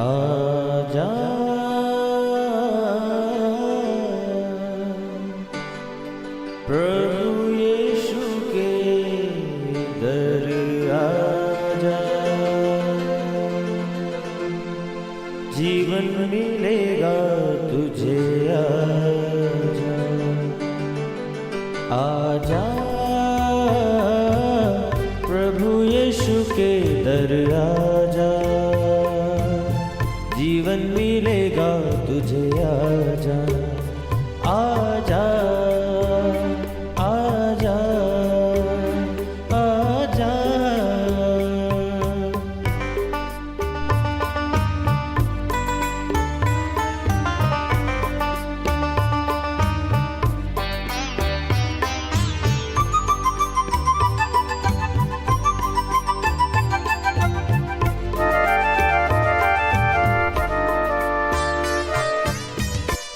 आजा प्रभु यीशु के दर आजा, जीवन मिलेगा तुझे। आजा आजा प्रभु यीशु के दर आजा, जीवन मिलेगा तुझे। आजा आजा आजा आजा।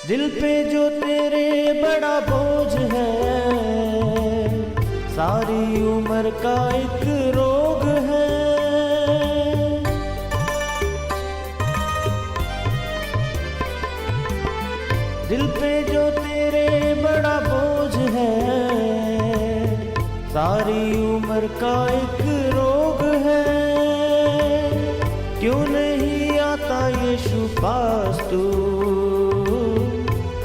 दिल पे जो तेरे बड़ा बोझ है, सारी उम्र का एक रोग है। दिल पे जो तेरे बड़ा बोझ है, सारी उम्र का एक रोग है। क्यों नहीं आता यीशु पास तू,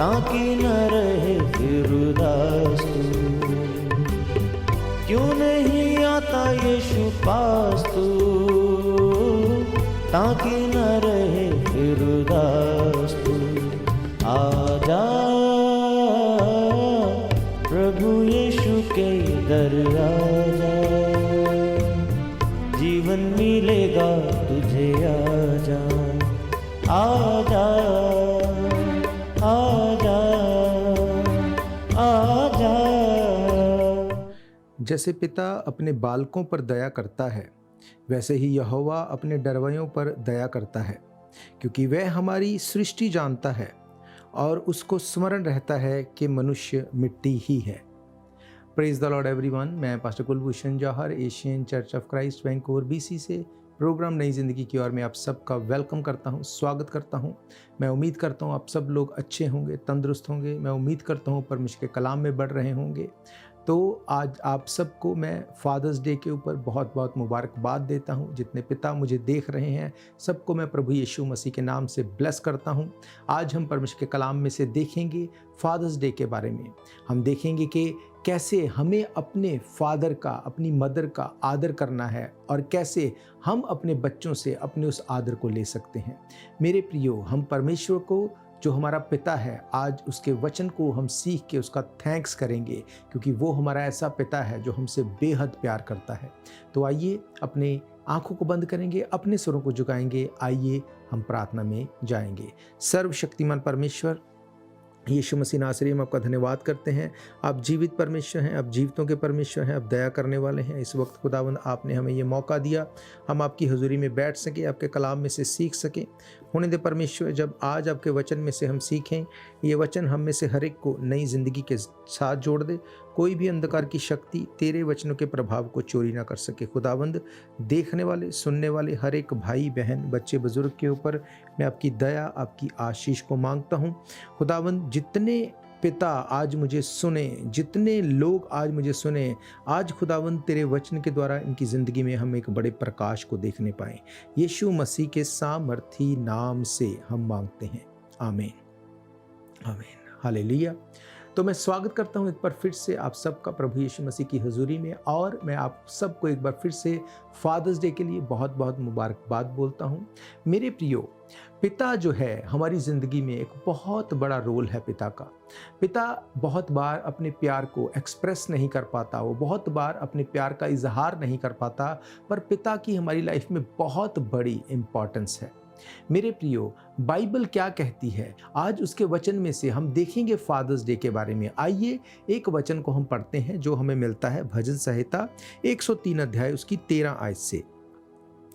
ताकि न रहे फिर उदास तू। क्यों नहीं आता यीशु पास तू, ताकि न रहे फिर उदास तू। आजा प्रभु यीशु के दर आजा, जीवन मिलेगा तुझे। आजा आजा आजा आजा। जैसे पिता अपने बालकों पर दया करता है, वैसे ही यहोवा अपने डरवैयों पर दया करता है, क्योंकि वह हमारी सृष्टि जानता है और उसको स्मरण रहता है कि मनुष्य मिट्टी ही है। Praise the Lord everyone. मैं pastor Kulbhushan Johar, Asian church of Christ Vancouver BC से प्रोग्राम नई ज़िंदगी की ओर में आप सबका वेलकम करता हूं, स्वागत करता हूं। मैं उम्मीद करता हूं आप सब लोग अच्छे होंगे, तंदुरुस्त होंगे। मैं उम्मीद करता हूं परमेश्वर के कलाम में बढ़ रहे होंगे। तो आज आप सबको मैं फादर्स डे के ऊपर बहुत बहुत मुबारकबाद देता हूं। जितने पिता मुझे देख रहे हैं, सबको मैं प्रभु यीशु मसीह के नाम से ब्लेस करता हूं। आज हम परमेश्वर के कलाम में से देखेंगे फादर्स डे के बारे में। हम देखेंगे कि कैसे हमें अपने फादर का, अपनी मदर का आदर करना है और कैसे हम अपने बच्चों से अपने उस आदर को ले सकते हैं। मेरे प्रियो, हम परमेश्वर को जो हमारा पिता है, आज उसके वचन को हम सीख के उसका थैंक्स करेंगे, क्योंकि वो हमारा ऐसा पिता है जो हमसे बेहद प्यार करता है। तो आइए अपने आंखों को बंद करेंगे, अपने स्वरों को झुकाएंगे। आइए हम प्रार्थना में जाएंगे। सर्वशक्तिमान परमेश्वर यीशु मसीह नासरी, हम आपका धन्यवाद करते हैं। आप जीवित परमेश्वर हैं, आप जीवितों के परमेश्वर हैं, आप दया करने वाले हैं। इस वक्त खुदावंद आपने हमें ये मौका दिया, हम आपकी हजूरी में बैठ सकें, आपके कलाम में से सीख सकें। होने दे परमेश्वर, जब आज आपके वचन में से हम सीखें, ये वचन हम में से हर एक को नई ज़िंदगी के साथ जोड़ दे। कोई भी अंधकार की शक्ति तेरे वचनों के प्रभाव को चोरी ना कर सके। खुदावंद, देखने वाले, सुनने वाले हर एक भाई बहन, बच्चे बुजुर्ग के ऊपर मैं आपकी दया, आपकी आशीष को मांगता हूँ। खुदावंद, जितने पिता आज मुझे सुने, जितने लोग आज मुझे सुने, आज खुदावंद तेरे वचन के द्वारा इनकी ज़िंदगी में हम एक बड़े प्रकाश को देखने पाएं। यीशु मसीह के सामर्थी नाम से हम मांगते हैं, आमीन आमीन, हालेलुया। तो मैं स्वागत करता हूं एक बार फिर से आप सबका प्रभु यीशु मसीह की हुजूरी में, और मैं आप सबको एक बार फिर से फादर्स डे के लिए बहुत बहुत मुबारकबाद बोलता हूं। मेरे प्रियो, पिता जो है हमारी ज़िंदगी में एक बहुत बड़ा रोल है पिता का। पिता बहुत बार अपने प्यार को एक्सप्रेस नहीं कर पाता, वो बहुत बार अपने प्यार का इजहार नहीं कर पाता, पर पिता की हमारी लाइफ में बहुत बड़ी इम्पॉर्टेंस है। मेरे प्रियो, बाइबल क्या कहती है, आज उसके वचन में से हम देखेंगे फादर्स डे के बारे में। आइए एक वचन को हम पढ़ते हैं जो हमें मिलता है भजन संहिता 103 अध्याय उसकी 13 आयत से।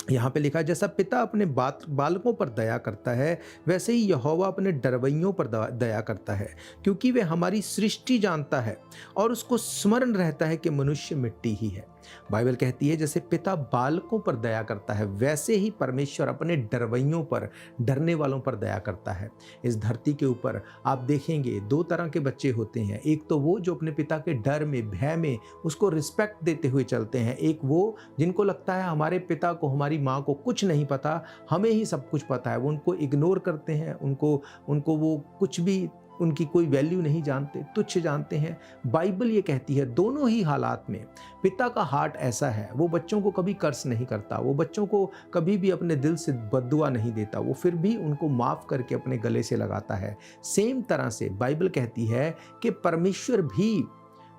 यहाँ पे लिखा है, जैसा पिता अपने बालकों पर दया करता है, वैसे ही यहोवा अपने डरवैयों पर दया करता है, क्योंकि वे हमारी सृष्टि जानता है और उसको स्मरण रहता है कि मनुष्य मिट्टी ही है। बाइबल कहती है जैसे पिता बालकों पर दया करता है, वैसे ही परमेश्वर अपने डरवैयों पर, डरने वालों पर दया करता है। इस धरती के ऊपर आप देखेंगे दो तरह के बच्चे होते हैं। एक तो वो जो अपने पिता के डर में, भय में उसको रिस्पेक्ट देते हुए चलते हैं। एक वो जिनको लगता है हमारे पिता को, हमारी माँ को कुछ नहीं पता, हमें ही सब कुछ पता है। वो उनको इग्नोर करते हैं, उनको वो कुछ भी, उनकी कोई वैल्यू नहीं जानते, तुच्छ जानते हैं। बाइबल ये कहती है दोनों ही हालात में पिता का हार्ट ऐसा है, वो बच्चों को कभी कर्स नहीं करता, वो बच्चों को कभी भी अपने दिल से बद्दुआ नहीं देता, वो फिर भी उनको माफ़ करके अपने गले से लगाता है। सेम तरह से बाइबल कहती है कि परमेश्वर भी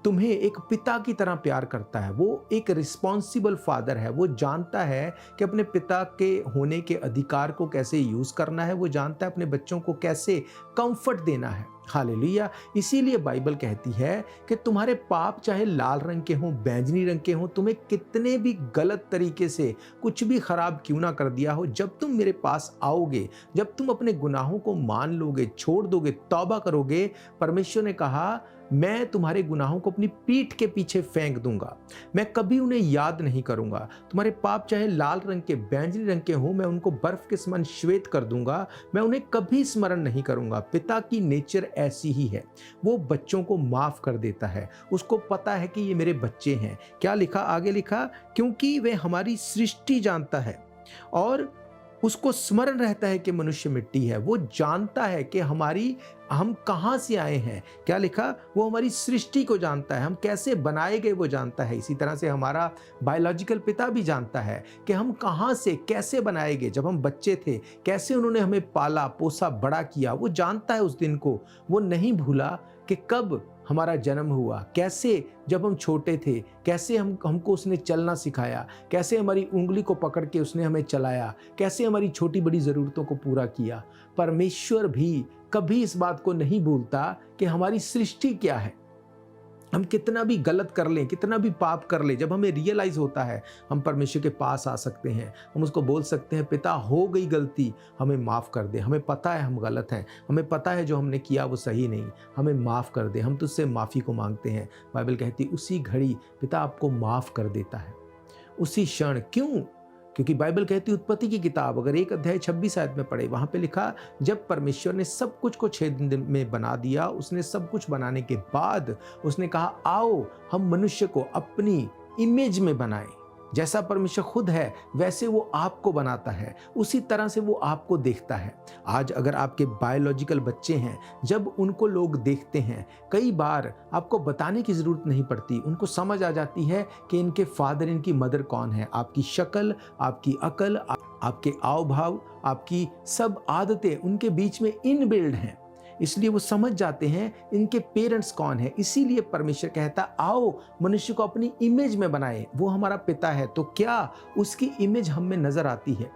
तुम्हें एक पिता की तरह प्यार करता है। वो एक रिस्पॉन्सिबल फादर है। वो जानता है कि अपने पिता के होने के अधिकार को कैसे यूज़ करना है। वो जानता है अपने बच्चों को कैसे कंफर्ट देना है। हालेलुया। इसीलिए बाइबल कहती है कि तुम्हारे पाप चाहे लाल रंग के हों, बैंगनी रंग के हों, तुम्हें कितने भी गलत तरीके से कुछ भी खराब क्यों ना कर दिया हो, जब तुम मेरे पास आओगे, जब तुम अपने गुनाहों को मान लोगे, छोड़ दोगे, तौबा करोगे, परमेश्वर ने कहा मैं तुम्हारे गुनाहों को अपनी पीठ के पीछे फेंक दूंगा, मैं कभी उन्हें याद नहीं करूंगा। तुम्हारे पाप चाहे लाल रंग के, बैंगनी रंग के हों, मैं उनको बर्फ के समान श्वेत कर दूंगा, मैं उन्हें कभी स्मरण नहीं करूंगा। पिता की नेचर ऐसी ही है, वो बच्चों को माफ कर देता है। उसको पता है कि ये मेरे बच्चे हैं। क्या लिखा, आगे लिखा, क्योंकि वे हमारी सृष्टि जानता है और उसको स्मरण रहता है कि मनुष्य मिट्टी है। वो जानता है कि हम कहाँ से आए हैं। क्या लिखा, वो हमारी सृष्टि को जानता है, हम कैसे बनाए गए वो जानता है। इसी तरह से हमारा बायोलॉजिकल पिता भी जानता है कि हम कहाँ से कैसे बनाए गए, जब हम बच्चे थे कैसे उन्होंने हमें पाला पोसा बड़ा किया। वो जानता है उस दिन को, वो नहीं भूला कि कब हमारा जन्म हुआ, कैसे जब हम छोटे थे, कैसे हमको उसने चलना सिखाया, कैसे हमारी उंगली को पकड़ के उसने हमें चलाया, कैसे हमारी छोटी बड़ी ज़रूरतों को पूरा किया। परमेश्वर भी कभी इस बात को नहीं भूलता कि हमारी सृष्टि क्या है। हम कितना भी गलत कर लें, कितना भी पाप कर लें, जब हमें रियलाइज़ होता है हम परमेश्वर के पास आ सकते हैं। हम उसको बोल सकते हैं, पिता हो गई गलती, हमें माफ़ कर दे, हमें पता है हम गलत हैं, हमें पता है जो हमने किया वो सही नहीं, हमें माफ़ कर दे, हम तुझसे माफ़ी को मांगते हैं। बाइबल कहती उसी घड़ी पिता आपको माफ़ कर देता है, उसी क्षण। क्यों? क्योंकि बाइबल कहती है उत्पत्ति की किताब अगर 1 अध्याय 26 आयत में पढ़े, वहाँ पे लिखा, जब परमेश्वर ने सब कुछ को 6 दिन में बना दिया, उसने सब कुछ बनाने के बाद उसने कहा आओ हम मनुष्य को अपनी इमेज में बनाएं। जैसा परमेश्वर खुद है वैसे वो आपको बनाता है, उसी तरह से वो आपको देखता है। आज अगर आपके बायोलॉजिकल बच्चे हैं, जब उनको लोग देखते हैं, कई बार आपको बताने की ज़रूरत नहीं पड़ती, उनको समझ आ जाती है कि इनके फादर, इनकी मदर कौन है। आपकी शक्ल, आपकी अकल, आपके आव भाव, आपकी सब आदतें उनके बीच में इनबिल्ड हैं, इसलिए वो समझ जाते हैं इनके पेरेंट्स कौन है। इसीलिए परमेश्वर कहता आओ मनुष्य को अपनी इमेज में बनाए। वो हमारा पिता है, तो क्या उसकी इमेज हम में नजर आती है?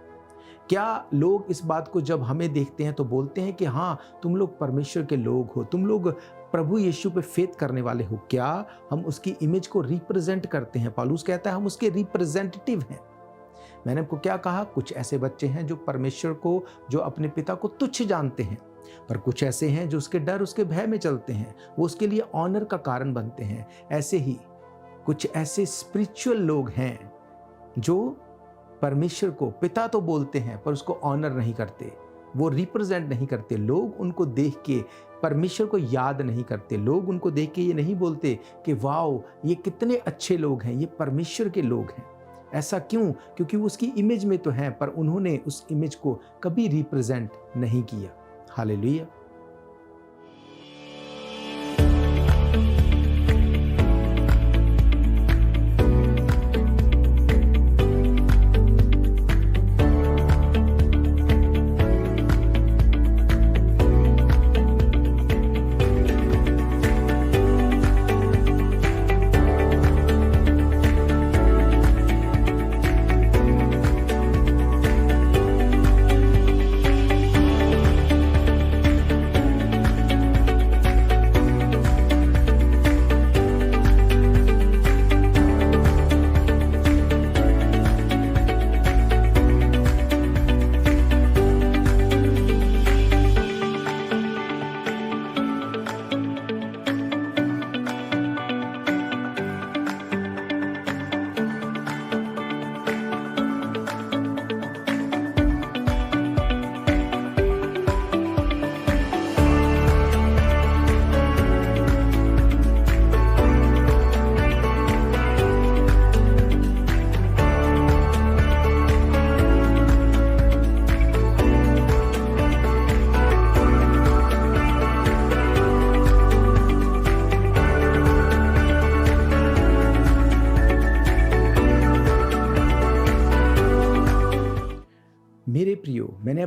क्या लोग इस बात को जब हमें देखते हैं तो बोलते हैं कि हाँ तुम लोग परमेश्वर के लोग हो, तुम लोग प्रभु यीशु पे फेथ करने वाले हो? क्या हम उसकी इमेज को रिप्रेजेंट करते हैं? पौलुस कहता है हम उसके रिप्रेजेंटेटिव हैं। मैंने आपको क्या कहा, कुछ ऐसे बच्चे हैं जो परमेश्वर को, जो अपने पिता को तुच्छ जानते हैं, पर कुछ ऐसे हैं जो उसके डर, उसके भय में चलते हैं, वो उसके लिए ऑनर का कारण बनते हैं। ऐसे ही कुछ ऐसे स्पिरिचुअल लोग हैं जो परमेश्वर को पिता तो बोलते हैं पर उसको ऑनर नहीं करते, वो रिप्रेजेंट नहीं करते। लोग उनको देख के परमेश्वर को याद नहीं करते, लोग उनको देख के ये नहीं बोलते कि वाओ ये कितने अच्छे लोग हैं, ये परमेश्वर के लोग हैं। ऐसा क्यों? क्योंकि वो उसकी इमेज में तो हैं पर उन्होंने उस इमेज को कभी रिप्रेजेंट नहीं किया। हालेलुया।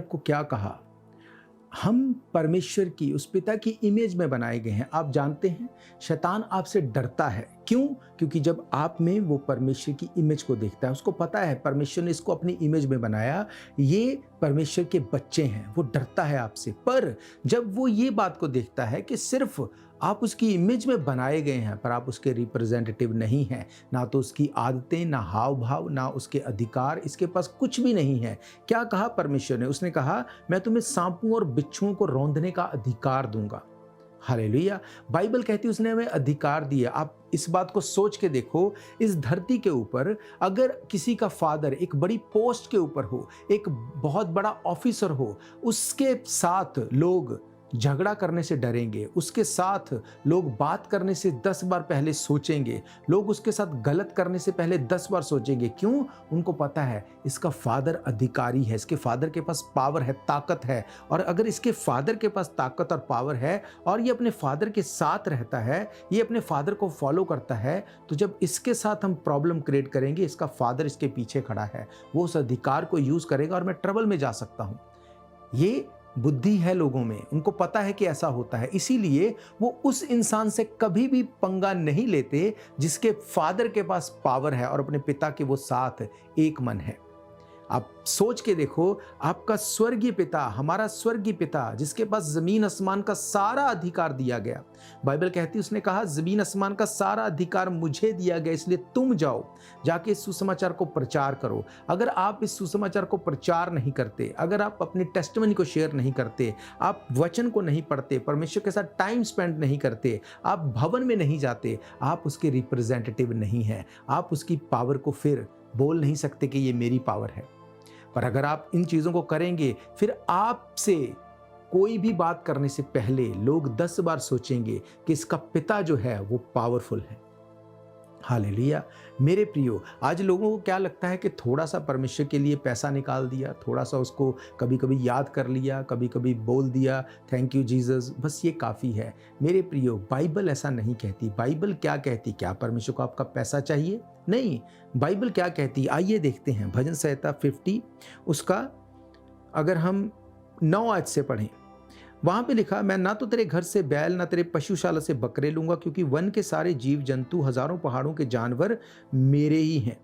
आपको क्या कहा, हम परमेश्वर की, उस पिता की इमेज में बनाए गए हैं। आप जानते हैं शैतान आपसे डरता है। क्यों? क्योंकि जब आप में वो परमेश्वर की इमेज को देखता है, उसको पता है परमेश्वर ने इसको अपनी इमेज में बनाया, ये परमेश्वर के बच्चे हैं, वो डरता है आपसे। पर जब वो ये बात को देखता है कि सिर्फ आप उसकी इमेज में बनाए गए हैं पर आप उसके रिप्रेजेंटेटिव नहीं हैं, ना तो उसकी आदतें, ना हाव भाव, ना उसके अधिकार, इसके पास कुछ भी नहीं है। क्या कहा परमेश्वर ने? उसने कहा मैं तुम्हें सांपों और बिच्छुओं को रौंदने का अधिकार दूंगा। हालेलुया। बाइबल कहती है उसने हमें अधिकार दिया। आप इस बात को सोच के देखो, इस धरती के ऊपर अगर किसी का फादर एक बड़ी पोस्ट के ऊपर हो, एक बहुत बड़ा ऑफिसर हो, उसके साथ लोग झगड़ा करने से डरेंगे, उसके साथ लोग बात करने से 10 बार पहले सोचेंगे, लोग उसके साथ गलत करने से पहले 10 बार सोचेंगे। क्यों? उनको पता है इसका फादर अधिकारी है, इसके फादर के पास पावर है, ताकत है। और अगर इसके फादर के पास ताकत और पावर है और ये अपने फादर के साथ रहता है, ये अपने फादर को फॉलो करता है, तो जब इसके साथ हम प्रॉब्लम क्रिएट करेंगे, इसका फादर इसके पीछे खड़ा है, वो उस अधिकार को यूज करेगा और मैं ट्रबल में जा सकता हूं। ये बुद्धि है लोगों में, उनको पता है कि ऐसा होता है, इसीलिए वो उस इंसान से कभी भी पंगा नहीं लेते जिसके फादर के पास पावर है और अपने पिता के वो साथ एक मन है। आप सोच के देखो, आपका स्वर्गीय पिता, हमारा स्वर्गीय पिता जिसके पास जमीन आसमान का सारा अधिकार दिया गया, बाइबल कहती है उसने कहा जमीन आसमान का सारा अधिकार मुझे दिया गया, इसलिए तुम जाओ, जाके इस सुसमाचार को प्रचार करो। अगर आप इस सुसमाचार को प्रचार नहीं करते, अगर आप अपनी टेस्टिमनी को शेयर नहीं करते, आप वचन को नहीं पढ़ते, परमेश्वर के साथ टाइम स्पेंड नहीं करते, आप भवन में नहीं जाते, आप उसके रिप्रेजेंटेटिव नहीं हैं। आप उसकी पावर को फिर बोल नहीं सकते कि ये मेरी पावर है। पर अगर आप इन चीज़ों को करेंगे, फिर आपसे कोई भी बात करने से पहले लोग 10 बार सोचेंगे कि इसका पिता जो है वो पावरफुल है। हालेलुया। मेरे प्रियो, आज लोगों को क्या लगता है कि थोड़ा सा परमेश्वर के लिए पैसा निकाल दिया, थोड़ा सा उसको कभी कभी याद कर लिया, कभी कभी बोल दिया थैंक यू जीसस, बस ये काफ़ी है। मेरे प्रियो, बाइबल ऐसा नहीं कहती। बाइबल क्या कहती? क्या परमेश्वर को आपका पैसा चाहिए? नहीं। बाइबल क्या कहती? आइए देखते हैं भजन संहिता 50, उसका अगर हम 9 आयत से पढ़ें, वहां पे लिखा, मैं ना तो तेरे घर से बैल ना तेरे पशुशाला से बकरे लूंगा, क्योंकि वन के सारे जीव जंतु, हजारों पहाड़ों के जानवर मेरे ही हैं।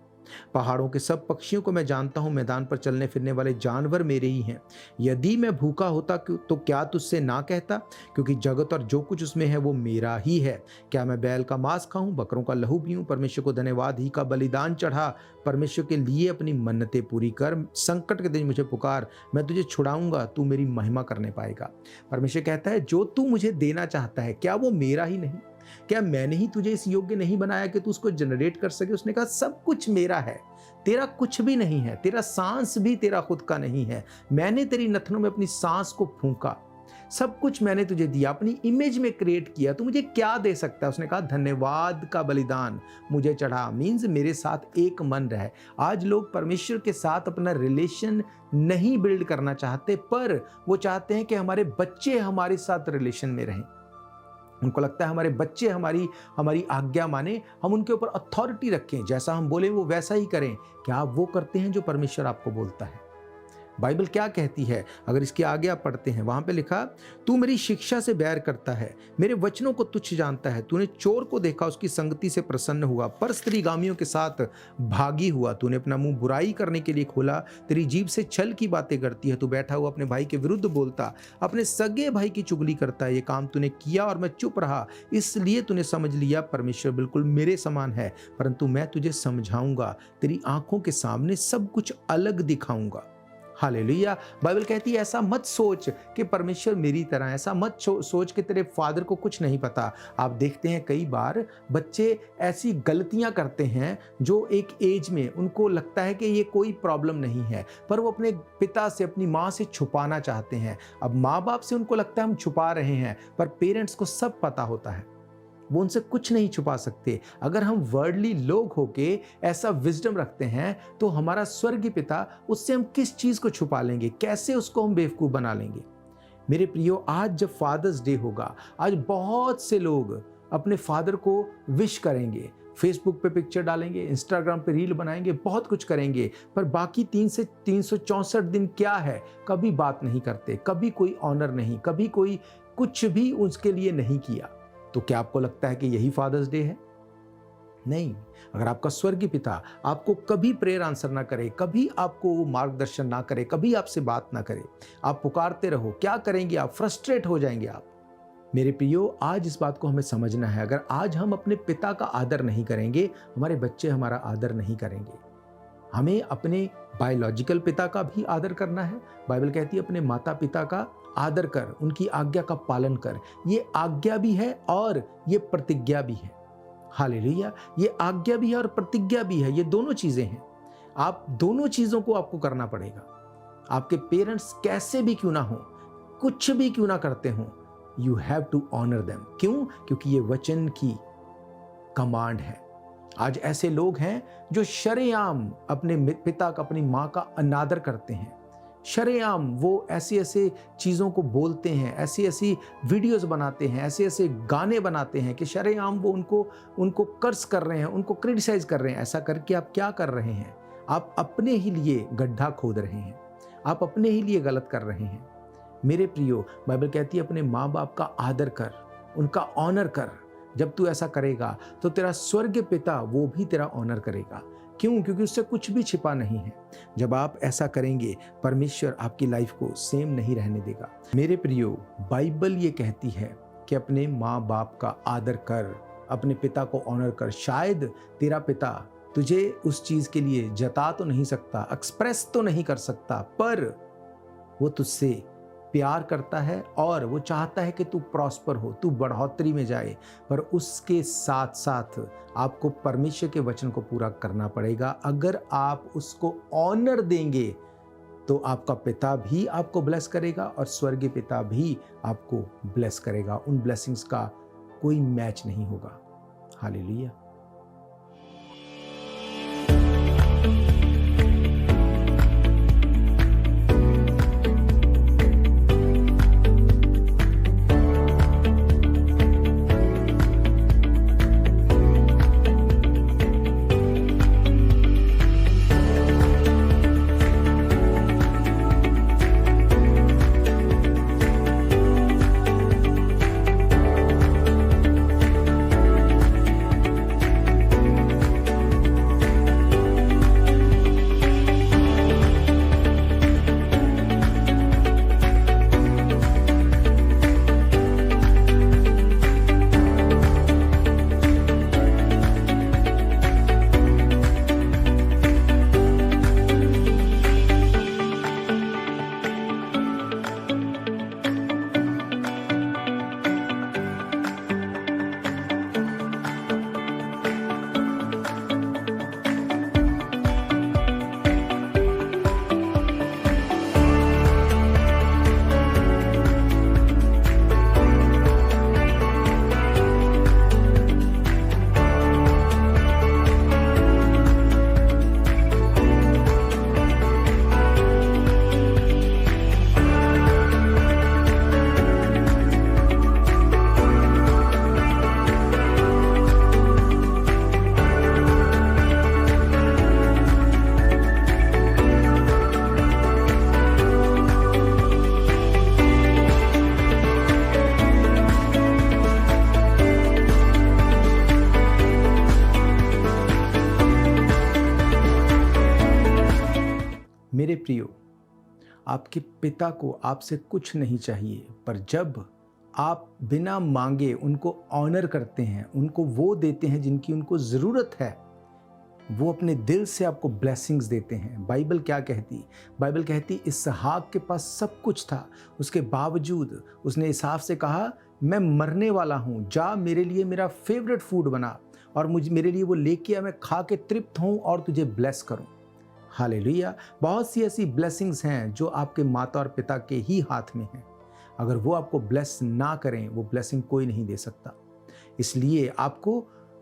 पहाड़ों के सब पक्षियों को मैं जानता हूं, मैदान पर चलने फिरने वाले जानवर मेरे ही हैं। यदि मैं भूखा होता तो क्या तुझसे ना कहता, क्योंकि जगत और जो कुछ उसमें है वो मेरा ही है। क्या मैं बैल का मांस खाऊं, बकरों का लहू पीऊं? परमेश्वर को धन्यवाद ही का बलिदान चढ़ा, परमेश्वर के लिए अपनी मन्नतें पूरी कर। संकट के दिन मुझे पुकार, मैं तुझे छुड़ाऊंगा, तू मेरी महिमा करने पाएगा। परमेश्वर कहता है जो तू मुझे देना चाहता है, क्या वो मेरा ही नहीं? क्या मैंने ही तुझे इस योग्य नहीं बनाया कि तू उसको जनरेट कर सके? उसने कहा सब कुछ मेरा है, तेरा कुछ भी नहीं है, तेरा सांस भी तेरा खुद का नहीं है। मैंने तेरी नथनों में अपनी सांस को फूंका, सब कुछ मैंने तुझे दिया, अपनी इमेज में क्रिएट किया, तू मुझे क्या दे सकता है? उसने कहा धन्यवाद का बलिदान मुझे चढ़ा, मीन्स मेरे साथ एक मन रहे। आज लोग परमेश्वर के साथ अपना रिलेशन नहीं बिल्ड करना चाहते, पर वो चाहते हैं कि हमारे बच्चे हमारे साथ रिलेशन में रहें। उनको लगता है हमारे बच्चे हमारी आज्ञा माने, हम उनके ऊपर अथॉरिटी रखें, जैसा हम बोले वो वैसा ही करें। क्या आप वो करते हैं जो परमेश्वर आपको बोलता है? बाइबल क्या कहती है? अगर इसके आगे आप पढ़ते हैं, वहां पे लिखा, तू मेरी शिक्षा से बैर करता है, मेरे वचनों को तुच्छ जानता है। तूने चोर को देखा, उसकी संगति से प्रसन्न हुआ, पर स्त्रीगामियों के साथ भागी हुआ। तूने अपना मुंह बुराई करने के लिए खोला, तेरी जीभ से छल की बातें करती है। तू बैठा हुआ अपने भाई के विरुद्ध बोलता, अपने सगे भाई की चुगली करता है। ये काम तूने किया और मैं चुप रहा, इसलिए तूने समझ लिया परमेश्वर बिल्कुल मेरे समान है। परंतु मैं तुझे समझाऊंगा, तेरी आंखों के सामने सब कुछ अलग दिखाऊंगा। हालेलुया। बाइबल कहती है ऐसा मत सोच कि परमेश्वर मेरी तरह, ऐसा मत सोच कि तेरे फादर को कुछ नहीं पता। आप देखते हैं कई बार बच्चे ऐसी गलतियां करते हैं जो एक एज में उनको लगता है कि ये कोई प्रॉब्लम नहीं है, पर वो अपने पिता से, अपनी माँ से छुपाना चाहते हैं। अब माँ बाप से उनको लगता है हम छुपा रहे हैं, पर पेरेंट्स को सब पता होता है, वो उनसे कुछ नहीं छुपा सकते। अगर हम वर्ल्डली लोग होके ऐसा विजडम रखते हैं, तो हमारा स्वर्गीय पिता, उससे हम किस चीज को छुपा लेंगे? कैसे उसको हम बेवकूफ बना लेंगे? मेरे प्रियो, आज जब फादर्स डे होगा, आज बहुत से लोग अपने फादर को विश करेंगे। फेसबुक पे पिक्चर डालेंगे, इंस्टाग्राम पे रील बनाएंगे, बहुत कुछ करेंगे, पर बाकी 3 से 364 दिन क्या है? कभी बात नहीं करते, कभी कोई ऑनर नहीं, कभी कोई कुछ भी उसके लिए नहीं किया। तो क्या आपको लगता है कि यही फादर्स डे है? नहीं। अगर आपका स्वर्गीय पिता आपको कभी प्रेयर आंसर ना करे, कभी आपको मार्गदर्शन ना करे, कभी आपसे बात ना करे, आप पुकारते रहो, क्या करेंगे आप? फ्रस्ट्रेट हो जाएंगे आप। मेरे प्रियो, आज इस बात को हमें समझना है। अगर आज हम अपने पिता का आदर नहीं करेंगे, हमारे बच्चे हमारा आदर नहीं करेंगे। हमें अपने बायोलॉजिकल पिता का भी आदर करना है। बाइबल कहती है अपने माता पिता का आदर कर, उनकी आज्ञा का पालन कर। ये आज्ञा भी है और ये प्रतिज्ञा भी है। हालेलुया। ये आज्ञा भी है और प्रतिज्ञा भी है, ये दोनों चीजें हैं। आप दोनों चीजों को आपको करना पड़ेगा। आपके पेरेंट्स कैसे भी क्यों ना हो, कुछ भी क्यों ना करते हो, you have to honour them. क्यों? क्योंकि ये वचन की कमांड है। आज ऐसे लोग हैं जो शरेआम अपने पिता का, अपनी माँ का अनादर करते हैं। शरेआम वो ऐसी ऐसे चीज़ों को बोलते हैं, ऐसी ऐसी वीडियोस बनाते हैं, ऐसे ऐसे गाने बनाते हैं कि शरेआम वो उनको कर्स कर रहे हैं, उनको क्रिटिसाइज कर रहे हैं। ऐसा करके आप क्या कर रहे हैं? आप अपने ही लिए गड्ढा खोद रहे हैं, आप अपने ही लिए गलत कर रहे हैं। मेरे प्रियो, बाइबल कहती है अपने माँ बाप का आदर कर, उनका ऑनर कर। जब तू ऐसा करेगा तो तेरा स्वर्गीय पिता वो भी तेरा ऑनर करेगा। क्यों? क्योंकि उससे कुछ भी छिपा नहीं है। जब आप ऐसा करेंगे, परमेश्वर आपकी लाइफ को सेम नहीं रहने देगा। मेरे प्रियो, बाइबल ये कहती है कि अपने माँ बाप का आदर कर, अपने पिता को ऑनर कर। शायद तेरा पिता तुझे उस चीज के लिए जता तो नहीं सकता, एक्सप्रेस तो नहीं कर सकता, पर वो तुझसे प्यार करता है और वो चाहता है कि तू प्रॉस्पर हो, तू बढ़ोतरी में जाए। पर उसके साथ साथ आपको परमेश्वर के वचन को पूरा करना पड़ेगा। अगर आप उसको ऑनर देंगे तो आपका पिता भी आपको ब्लेस करेगा और स्वर्गीय पिता भी आपको ब्लेस करेगा। उन ब्लेसिंग्स का कोई मैच नहीं होगा। हालेलुया। मेरे प्रियो, आपके पिता को आपसे कुछ नहीं चाहिए, पर जब आप बिना मांगे उनको ऑनर करते हैं, उनको वो देते हैं जिनकी उनको ज़रूरत है, वो अपने दिल से आपको ब्लेसिंग्स देते हैं। बाइबल क्या कहती? बाइबल कहती इसहाक के पास सब कुछ था, उसके बावजूद उसने इसहाक से कहा मैं मरने वाला हूँ, जा मेरे लिए मेरा फेवरेट फूड बना और मेरे लिए वो लेके आ, मैं खा के तृप्त हूँ और तुझे ब्लेस करूँ। हालेलुया। बहुत सी ऐसी ब्लेसिंग्स हैं जो आपके माता और पिता के ही हाथ में हैं। अगर वो आपको ब्लेस ना करें, वो ब्लेसिंग कोई नहीं दे सकता। इसलिए आपको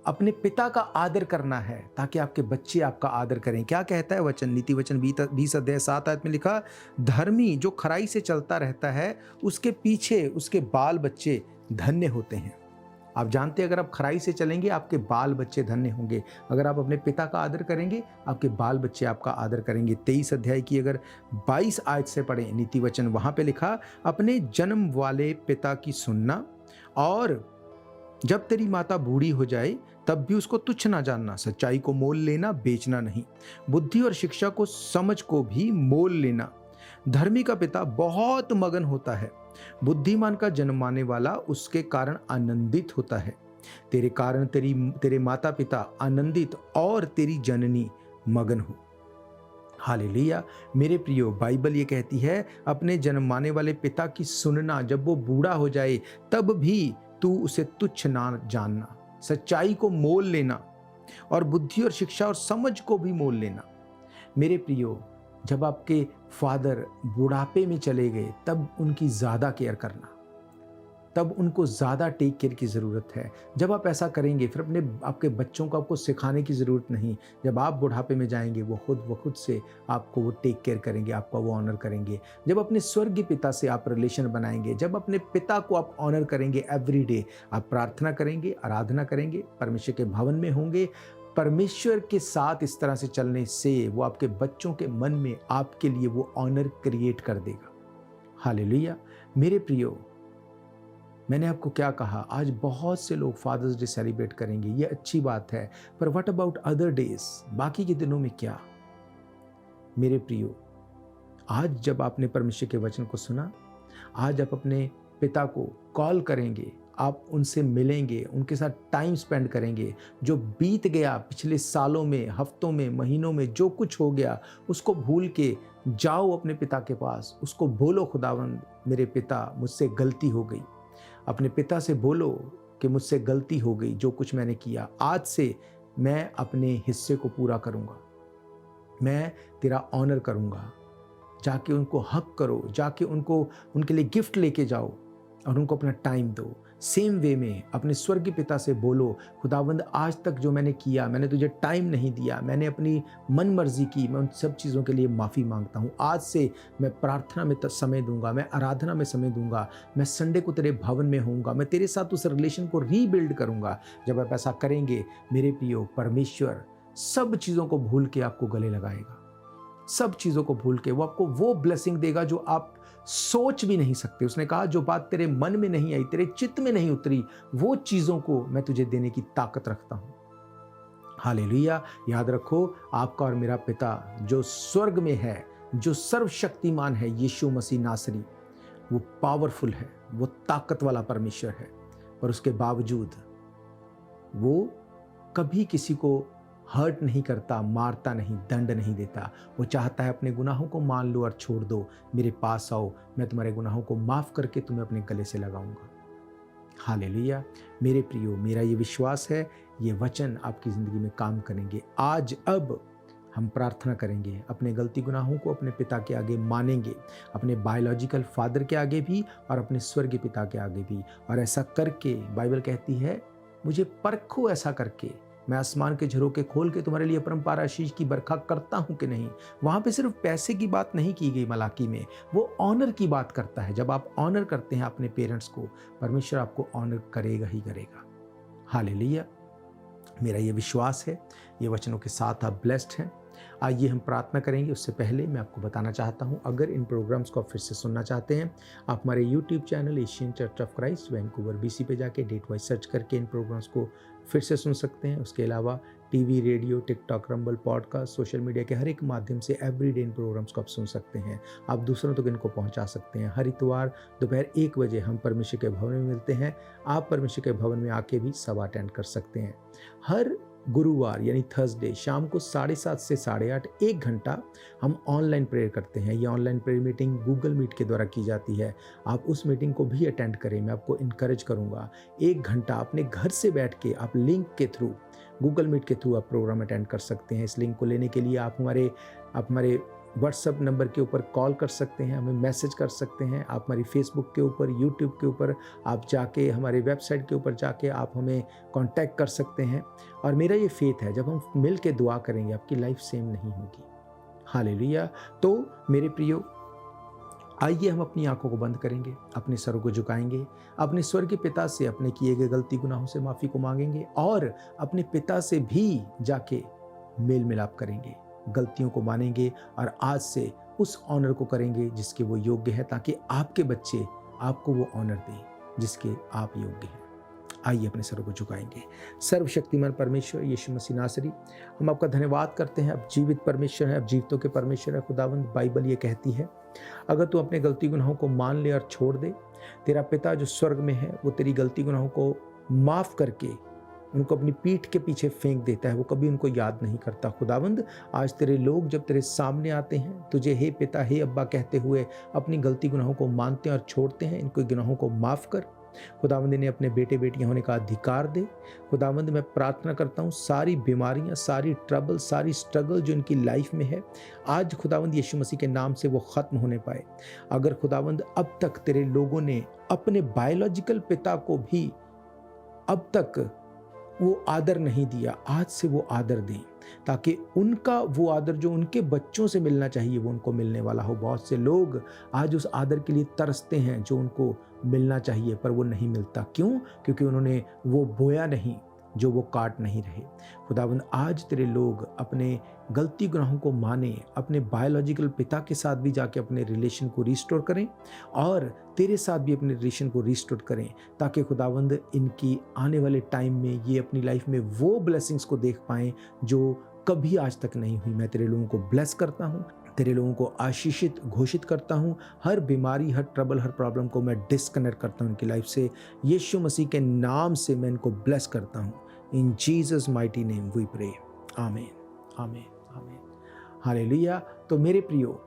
अपने पिता का आदर करना है ताकि आपके बच्चे आपका आदर करें। क्या कहता है वचन? नीति वचन 20 अध्याय 7 आयत में लिखा, धर्मी जो खराई से चलता रहता है उसके पीछे उसके बाल बच्चे धन्य होते हैं। आप जानते हैं अगर आप खराई से चलेंगे आपके बाल बच्चे धन्य होंगे। अगर आप अपने पिता का आदर करेंगे आपके बाल बच्चे आपका आदर करेंगे। 23 अध्याय की अगर 22 आयत से पढ़ें नीति वचन, वहाँ पे लिखा, अपने जन्म वाले पिता की सुनना, और जब तेरी माता बूढ़ी हो जाए तब भी उसको तुच्छ ना जानना। सच्चाई को मोल लेना, बेचना नहीं। बुद्धि और शिक्षा को, समझ को भी मोल लेना। धर्मी का पिता बहुत मगन होता है, बुद्धिमान का जन्माने वाला उसके कारण आनंदित होता है। तेरे कारण तेरे माता पिता आनंदित और तेरी जननी मगन हो। हालेलुया। मेरे प्रियो, बाइबल ये कहती है अपने जन्माने वाले पिता की सुनना, जब वो बूढ़ा हो जाए तब भी तू उसे तुच्छ ना जानना। सच्चाई को मोल लेना और बुद्धि और शिक्षा और समझ को भी मोल लेना। मेरे प्रियो, जब आपके फादर बुढ़ापे में चले गए तब उनकी ज़्यादा केयर करना, तब उनको ज़्यादा टेक केयर की ज़रूरत है। जब आप ऐसा करेंगे फिर आपके बच्चों को आपको सिखाने की ज़रूरत नहीं। जब आप बुढ़ापे में जाएंगे वो खुद से आपको वो टेक केयर करेंगे, आपका वो ऑनर करेंगे। जब अपने स्वर्गीय पिता से आप रिलेशन बनाएंगे, जब अपने पिता को आप ऑनर करेंगे एवरी डे, आप प्रार्थना करेंगे, आराधना करेंगे, परमेश्वर के भवन में होंगे, परमेश्वर के साथ इस तरह से चलने से वो आपके बच्चों के मन में आपके लिए वो ऑनर क्रिएट कर देगा। हालेलुया। मेरे प्रियो, मैंने आपको क्या कहा, आज बहुत से लोग फादर्स डे सेलिब्रेट करेंगे, ये अच्छी बात है, पर व्हाट अबाउट अदर डेज, बाकी के दिनों में क्या? मेरे प्रियो, आज जब आपने परमेश्वर के वचन को सुना, आज आप अपने पिता को कॉल करेंगे, आप उनसे मिलेंगे, उनके साथ टाइम स्पेंड करेंगे। जो बीत गया पिछले सालों में, हफ्तों में, महीनों में, जो कुछ हो गया उसको भूल के जाओ अपने पिता के पास, उसको बोलो, खुदावंद मेरे पिता मुझसे गलती हो गई। अपने पिता से बोलो कि मुझसे गलती हो गई, जो कुछ मैंने किया, आज से मैं अपने हिस्से को पूरा करूंगा, मैं तेरा ऑनर करूंगा। जाके उनको हक करो, जाके उनके लिए गिफ्ट लेके जाओ और उनको अपना टाइम दो। सेम वे में अपने स्वर्गीय पिता से बोलो, खुदावंद आज तक जो मैंने किया, मैंने तुझे टाइम नहीं दिया, मैंने अपनी मन मर्जी की, मैं उन सब चीज़ों के लिए माफ़ी मांगता हूँ। आज से मैं प्रार्थना में समय दूंगा, मैं आराधना में समय दूंगा, मैं संडे को तेरे भवन में होऊंगा, मैं तेरे साथ उस रिलेशन को रीबिल्ड करूंगा। जब आप ऐसा करेंगे मेरे प्रियो, परमेश्वर सब चीज़ों को भूल के आपको गले लगाएगा। सब चीज़ों को भूल के वो आपको वो ब्लेसिंग देगा जो आप सोच भी नहीं सकते। उसने कहा जो बात तेरे मन में नहीं आई, तेरे चित्त में नहीं उतरी, वो चीज़ों को मैं तुझे देने की ताकत रखता हूँ। हालेलुया। याद रखो, आपका और मेरा पिता जो स्वर्ग में है, जो सर्वशक्तिमान है, यीशु मसीह नासरी, वो पावरफुल है, वो ताकत वाला परमेश्वर है, पर उसके बावजूद वो कभी किसी को हर्ट नहीं करता, मारता नहीं, दंड नहीं देता। वो चाहता है अपने गुनाहों को मान लो और छोड़ दो, मेरे पास आओ, मैं तुम्हारे गुनाहों को माफ़ करके तुम्हें अपने गले से लगाऊंगा। हालेलुया। मेरे प्रियो, मेरा ये विश्वास है ये वचन आपकी ज़िंदगी में काम करेंगे। आज अब हम प्रार्थना करेंगे, अपने गलती गुनाहों को अपने पिता के आगे मानेंगे, अपने बायोलॉजिकल फादर के आगे भी और अपने स्वर्गीय पिता के आगे भी। और ऐसा करके बाइबल कहती है, मुझे परखो ऐसा करके मैं आसमान के झरोखे खोल के तुम्हारे लिए परम्पार आशीष की बरखा करता हूं कि नहीं। वहां पे सिर्फ पैसे की बात नहीं की गई मलाकी में, वो ऑनर की बात करता है। जब आप ऑनर करते हैं अपने पेरेंट्स को, परमेश्वर आपको ऑनर करेगा ही करेगा। हालेलुया। मेरा ये विश्वास है, ये वचनों के साथ आप ब्लेस्ड हैं। आइए हम प्रार्थना करेंगे। उससे पहले मैं आपको बताना चाहता हूं, अगर इन प्रोग्राम्स को आप फिर से सुनना चाहते हैं, आप हमारे YouTube channel Asian church of Christ Vancouver BC पे जाके डेट वाइज सर्च करके इन प्रोग्राम्स को फिर से सुन सकते हैं। उसके अलावा TV, radio, TikTok, rumble, podcast, social media के हर एक माध्यम से एवरीडे इन प्रोग्राम्स को आप सुन सकते हैं। आप दूसरों तक इनको पहुंचा सकते हैं। हर इतवार दोपहर 1 बजे हम परमेश्वर के भवन में मिलते हैं। आप परमेश्वर के भवन में आके भी सभा अटेंड कर सकते हैं। हर गुरुवार यानी थर्सडे शाम को 7:30 से 8:30 1 घंटा हम ऑनलाइन प्रेयर करते हैं। ये online prayer meeting Google Meet के द्वारा की जाती है। आप उस मीटिंग को भी अटेंड करें, मैं आपको इनकरेज करूंगा। 1 घंटा अपने घर से बैठ के आप लिंक के थ्रू, गूगल मीट के थ्रू आप प्रोग्राम अटेंड कर सकते हैं। इस लिंक को लेने के लिए आप हमारे व्हाट्सएप नंबर के ऊपर कॉल कर सकते हैं, हमें मैसेज कर सकते हैं। आप हमारी फेसबुक के ऊपर, यूट्यूब के ऊपर आप जाके, हमारे वेबसाइट के ऊपर जाके आप हमें कांटेक्ट कर सकते हैं। और मेरा ये फेथ है, जब हम मिल के दुआ करेंगे आपकी लाइफ सेम नहीं होगी। हालेलुया। तो मेरे प्रियो, आइए हम अपनी आंखों को बंद करेंगे, अपने सरों को झुकाएंगे, अपने स्वर्गीय पिता से अपने किए गए गलती गुनाहों से माफ़ी को मांगेंगे और अपने पिता से भी जाके मेल मिलाप करेंगे, गलतियों को मानेंगे और आज से उस ऑनर को करेंगे जिसके वो योग्य है, ताकि आपके बच्चे आपको वो ऑनर दें जिसके आप योग्य हैं। आइए अपने सरों को झुकाएंगे। सर्वशक्तिमान परमेश्वर यीशु मसीह नासरी, हम आपका धन्यवाद करते हैं। अब जीवित परमेश्वर है, अब जीवितों के परमेश्वर है खुदावंद। बाइबल ये कहती है, अगर तू अपने गलती गुनाहों को मान ले और छोड़ दे, तेरा पिता जो स्वर्ग में है वो तेरी गलती गुनाहों को माफ़ करके उनको अपनी पीठ के पीछे फेंक देता है, वो कभी उनको याद नहीं करता। खुदावंद, आज तेरे लोग जब तेरे सामने आते हैं, तुझे हे पिता हे अब्बा कहते हुए अपनी गलती गुनाहों को मानते हैं और छोड़ते हैं, इनको गुनाहों को माफ़ कर। खुदावंद ने अपने बेटे बेटियां होने का अधिकार दे। खुदावंद, मैं प्रार्थना करता हूँ सारी बीमारियां, सारी ट्रबल, सारी स्ट्रगल जो इनकी लाइफ में है, आज खुदावंद यीशु मसीह के नाम से वो ख़त्म होने पाए। अगर खुदावंद अब तक तेरे लोगों ने अपने बायोलॉजिकल पिता को भी अब तक वो आदर नहीं दिया, आज से वो आदर दें, ताकि उनका वो आदर जो उनके बच्चों से मिलना चाहिए वो उनको मिलने वाला हो। बहुत से लोग आज उस आदर के लिए तरसते हैं जो उनको मिलना चाहिए, पर वो नहीं मिलता। क्यों? क्योंकि उन्होंने वो बोया नहीं जो वो काट नहीं रहे। खुदावंद, आज तेरे लोग अपने गलती गुनाहों को माने, अपने बायोलॉजिकल पिता के साथ भी जाके अपने रिलेशन को रिस्टोर करें और तेरे साथ भी अपने रिलेशन को रिस्टोर करें, ताकि खुदावंद इनकी आने वाले टाइम में ये अपनी लाइफ में वो ब्लेसिंग्स को देख पाएं जो कभी आज तक नहीं हुई। मैं तेरे लोगों को ब्लेस करता हूँ, तेरे लोगों को आशीषित घोषित करता हूँ। हर बीमारी, हर ट्रबल, हर प्रॉब्लम को मैं डिस्कनेक्ट करता हूँ उनकी लाइफ से। यीशु मसीह के नाम से मैं इनको ब्लेस करता हूँ। In Jesus mighty name we pray, amen, amen, आमीन, हालेलुया। तो मेरे प्रियो,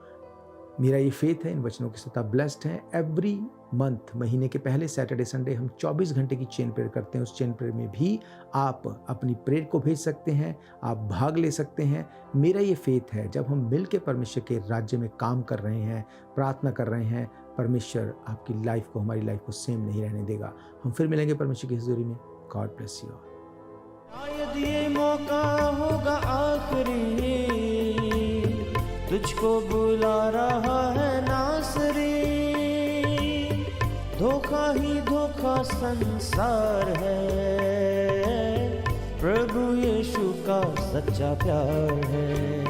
मेरा ये फेथ है, इन वचनों के साथ आप ब्लेस्ड हैं। एवरी मंथ, महीने के पहले सैटरडे संडे हम 24 घंटे की चेन प्रेयर करते हैं। उस चेन प्रेयर में भी आप अपनी प्रेयर को भेज सकते हैं, आप भाग ले सकते हैं। मेरा ये फेथ है, जब हम मिल के परमेश्वर के राज्य में काम कर रहे हैं, प्रार्थना कर रहे हैं, परमेश्वर आपकी लाइफ को, हमारी लाइफ को सेम नहीं रहने देगा। हम फिर मिलेंगे परमेश्वर की हुजूरी में। God bless you all. शायद ये मौका होगा आखिरी, तुझको बुला रहा है नासरी। धोखा ही धोखा संसार है, प्रभु यीशु का सच्चा प्यार है।